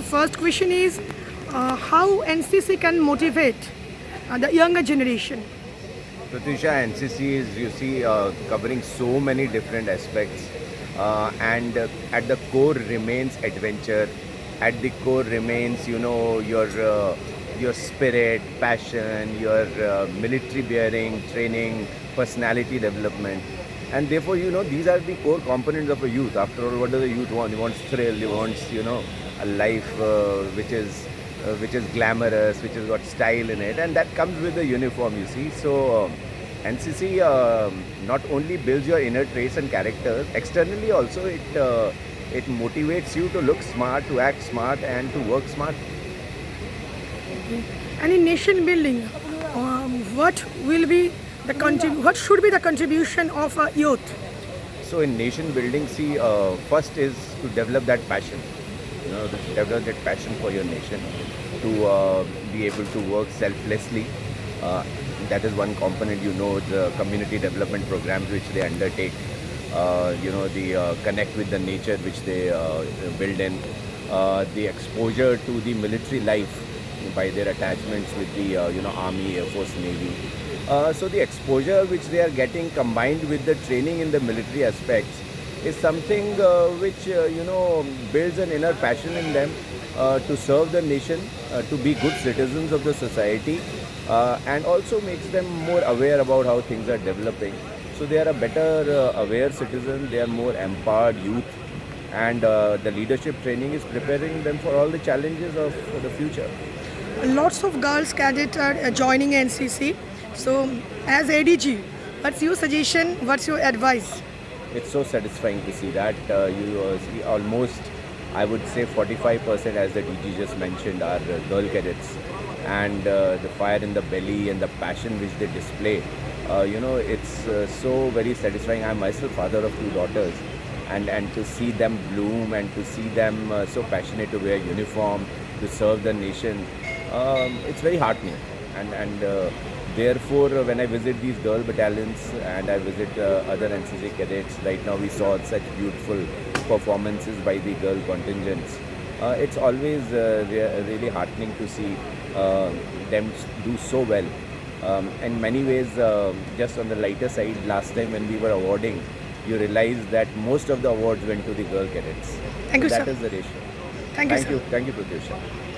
first question is how NCC can motivate the younger generation? Pratusha, NCC is, you see, covering so many different aspects, and at the core remains adventure. At the core remains, your spirit, passion, your military bearing, training, personality development, and therefore, these are the core components of a youth. After all, what does a youth want? He wants thrill. He wants, a life which is glamorous, which has got style in it, and that comes with the uniform. You see, so. NCC not only builds your inner traits and character, externally also it motivates you to look smart, to act smart, and to work smart. And in nation building, what will be what should be the contribution of youth? So in nation building, see, first is to develop that passion. To develop that passion for your nation, to be able to work selflessly. That is one component. The community development programs which they undertake. The connect with the nature which they build in. The exposure to the military life by their attachments with the Army, Air Force, Navy. So the exposure which they are getting combined with the training in the military aspects is something which builds an inner passion in them to serve the nation, to be good citizens of the society, and also makes them more aware about how things are developing. So they are a better aware citizen, they are more empowered youth, and the leadership training is preparing them for all the challenges of the future. Lots of girls cadets are joining NCC. So, as ADG, what's your suggestion? What's your advice? It's so satisfying to see that. You see almost, I would say 45%, as the DG just mentioned, are girl cadets. And the fire in the belly and the passion which they display, it's so very satisfying. I'm myself father of two daughters, and to see them bloom and to see them so passionate to wear uniform, to serve the nation, it's very heartening. And therefore, when I visit these girl battalions and I visit other NCC cadets, right now we saw such beautiful performances by the girl contingents. It's always really heartening to see them do so well. In many ways, just on the lighter side, last time when we were awarding, you realize that most of the awards went to the girl cadets. Thank So you, that sir. is the ratio. Thank you, sir. Thank you, Pratyusha.